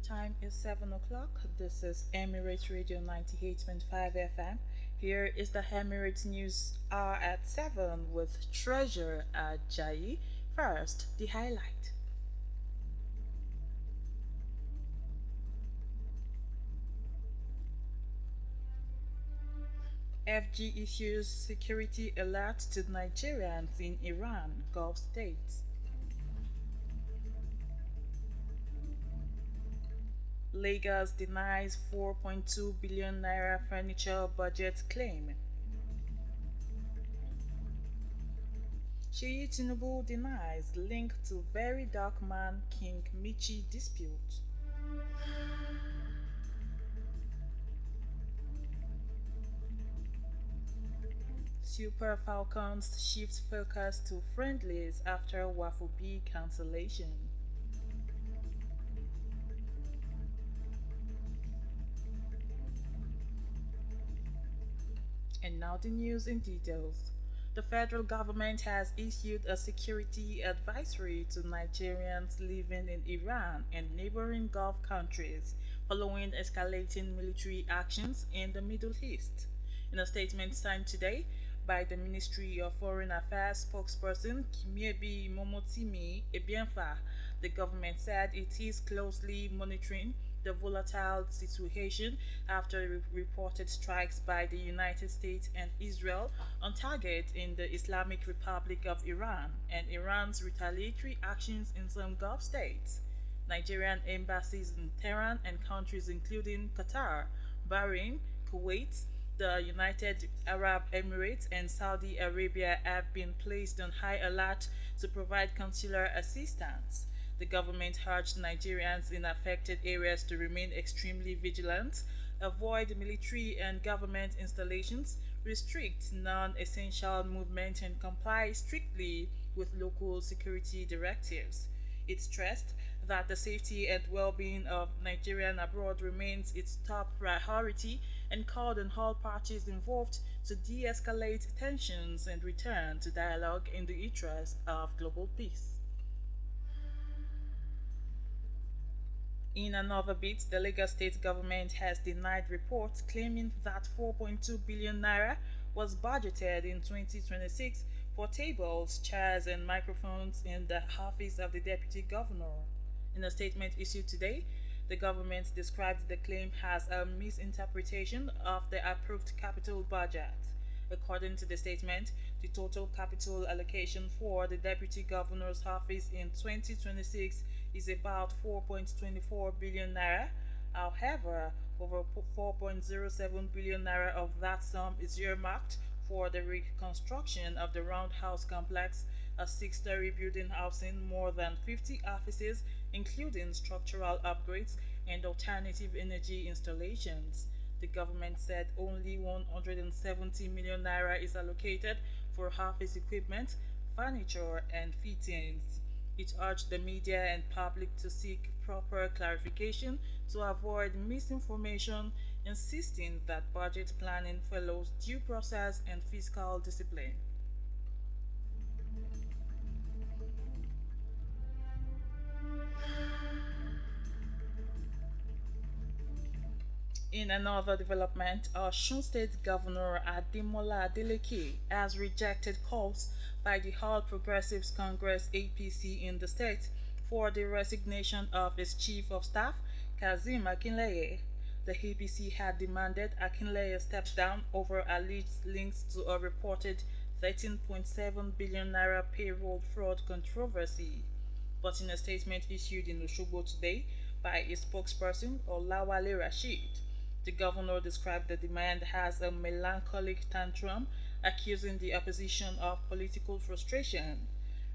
time is 7 o'clock. This is Emirate Radio 98.5 FM. Here is the Emirate News Hour at 7 with Treasure Ajayi. First, the highlight. FG issues security alert to Nigerians in Iran, Gulf states. Lagos denies 4.2 billion naira furniture budget claim. Sheyi Tinubu denies link to very dark man King Michi dispute. Super Falcons shift focus to friendlies after Waffle B cancellation. And now the news in details. The federal government has issued a security advisory to Nigerians living in Iran and neighboring Gulf countries following escalating military actions in the Middle East. In a statement signed today by the Ministry of Foreign Affairs spokesperson Kimiebi Momotimi Ebienfa, the government said it is closely monitoring the volatile situation after reported strikes by the United States and Israel on targets in the Islamic Republic of Iran and Iran's retaliatory actions in some Gulf states. Nigerian embassies in Tehran and countries including Qatar, Bahrain, Kuwait, the United Arab Emirates, and Saudi Arabia have been placed on high alert to provide consular assistance. The government urged Nigerians in affected areas to remain extremely vigilant, avoid military and government installations, restrict non essential movement, and comply strictly with local security directives. It stressed that the safety and well being of Nigerians abroad remains its top priority and called on all parties involved to de escalate tensions and return to dialogue in the interest of global peace. In another bit, the Lagos state government has denied reports claiming that 4.2 billion naira was budgeted in 2026 for tables, chairs, and microphones in the office of the deputy governor. In a statement issued today, the government described the claim as a misinterpretation of the approved capital budget. According to the statement, the total capital allocation for the Deputy Governor's office in 2026 is about 4.24 billion naira. However, over 4.07 billion naira of that sum is earmarked for the reconstruction of the Roundhouse complex, a six-story building housing more than 50 offices, including structural upgrades and alternative energy installations. The government said only 170 million naira is allocated for office equipment, furniture, and fittings. It urged the media and public to seek proper clarification to avoid misinformation, insisting that budget planning follows due process and fiscal discipline. In another development, Osun State Governor Ademola Adeleke has rejected calls by the All Progressives Congress APC in the state for the resignation of its chief of staff, Kazim Akinleye. The APC had demanded Akinleye step down over alleged links to a reported 13.7 billion naira payroll fraud controversy. But in a statement issued in Osogbo today by a spokesperson, Olawale Rashid, the governor described the demand as a melancholic tantrum, accusing the opposition of political frustration.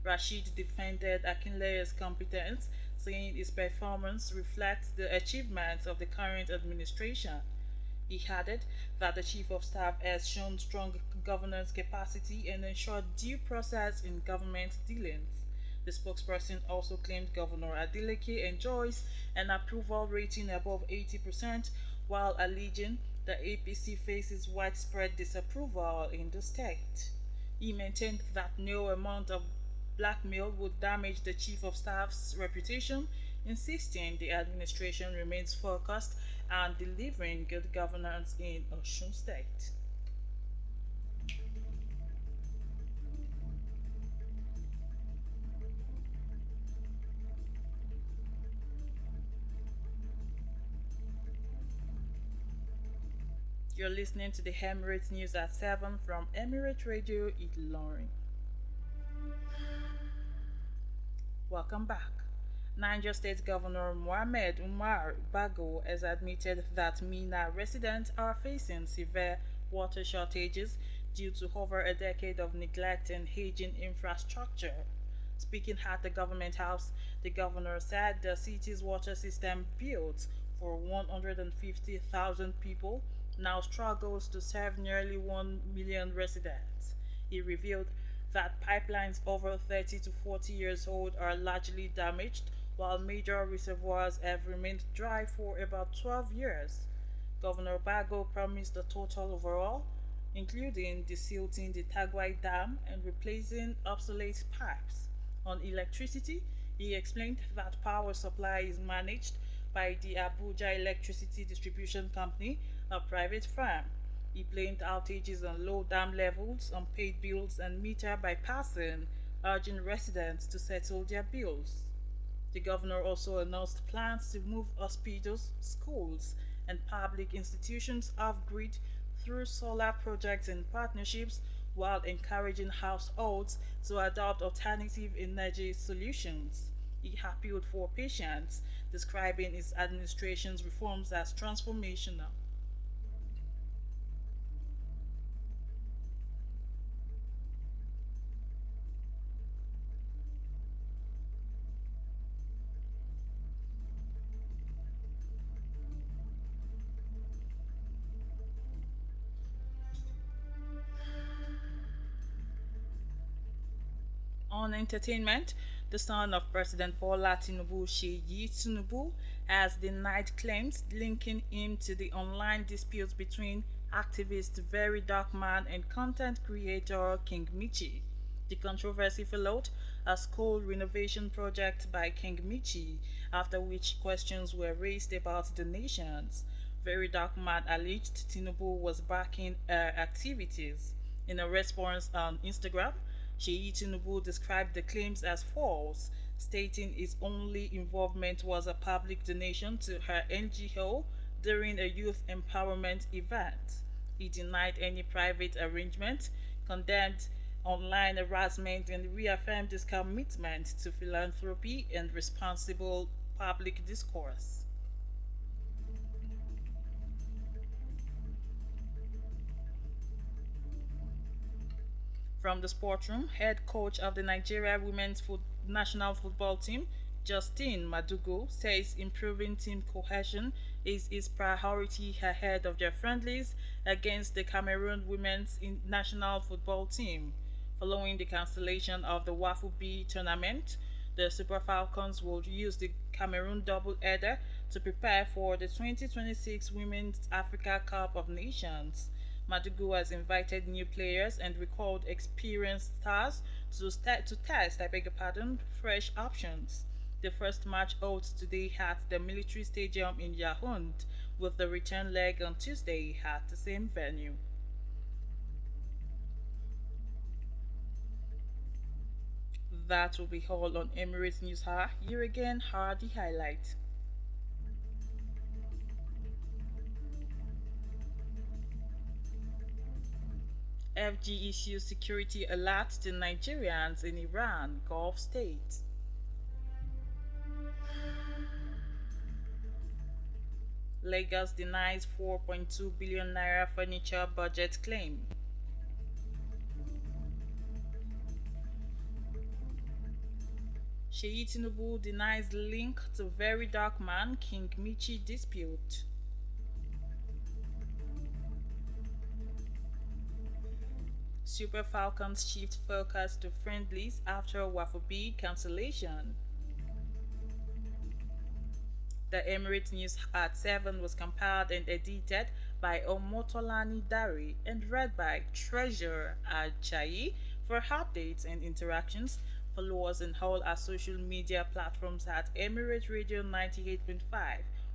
Rashid defended Akinleye's competence, saying his performance reflects the achievements of the current administration. He added that the Chief of Staff has shown strong governance capacity and ensured due process in government dealings. The spokesperson also claimed Governor Adeleke enjoys an approval rating above 80%, while alleging the APC faces widespread disapproval in the state. He maintained that no amount of blackmail would damage the Chief of Staff's reputation, insisting the administration remains focused on delivering good governance in Osun State. You're listening to the Emirate News at 7 from Emirate Radio Ilorin. Welcome back. Niger State Governor Mohamed Umar Bago has admitted that Mina residents are facing severe water shortages due to over a decade of neglect and aging infrastructure. Speaking at the government house, the governor said the city's water system, built for 150,000 people, now struggles to serve nearly 1 million residents. He revealed that pipelines over 30 to 40 years old are largely damaged, while major reservoirs have remained dry for about 12 years. Governor Bago promised a total overhaul, including desilting the Tagwai Dam and replacing obsolete pipes. On electricity, he explained that power supply is managed by the Abuja Electricity Distribution Company, a private firm. He blamed outages on low dam levels, unpaid bills, and meter bypassing, urging residents to settle their bills. The governor also announced plans to move hospitals, schools, and public institutions off grid through solar projects and partnerships, while encouraging households to adopt alternative energy solutions. He appealed for patience, describing his administration's reforms as transformational. On entertainment, the son of President Bola Tinubu, Sheyi Tinubu, has denied claims linking him to the online dispute between activist Very Dark Man and content creator King Michi. The controversy followed a school renovation project by King Michi, after which questions were raised about donations. Very Dark Man alleged Tinubu was backing her activities. In a response on Instagram, Sheyi Tinubu described the claims as false, stating his only involvement was a public donation to her NGO during a youth empowerment event. He denied any private arrangement, condemned online harassment, and reaffirmed his commitment to philanthropy and responsible public discourse. From the sportroom, head coach of the Nigeria national football team, Justin Madugo, says improving team cohesion is his priority ahead of their friendlies against the Cameroon women's national football team. Following the cancellation of the Wafu B tournament, the Super Falcons will use the Cameroon double header to prepare for the 2026 Women's Africa Cup of Nations. Madugu has invited new players and recalled experienced stars to test, I beg your pardon, fresh options. The first match holds today at the Military Stadium in Yaoundé, with the return leg on Tuesday at the same venue. That will be all on Emirates News Hour. Here again are the highlights. FG issues security alert to Nigerians in Iran Gulf states. Lagos denies 4.2 billion naira furniture budget claim. Sheyi Tinubu denies link to Very Dark Man King Michi dispute. Super Falcons shift focus to friendlies after Wafobi cancellation. The Emirate News at 7 was compiled and edited by Omotolani Dari and read by Treasurer Ajayi. For updates and interactions, Follow us on all our social media platforms at Emirate Radio 98.5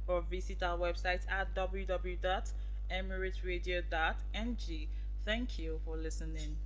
or visit our website at www.emirateradio.ng. Thank you for listening.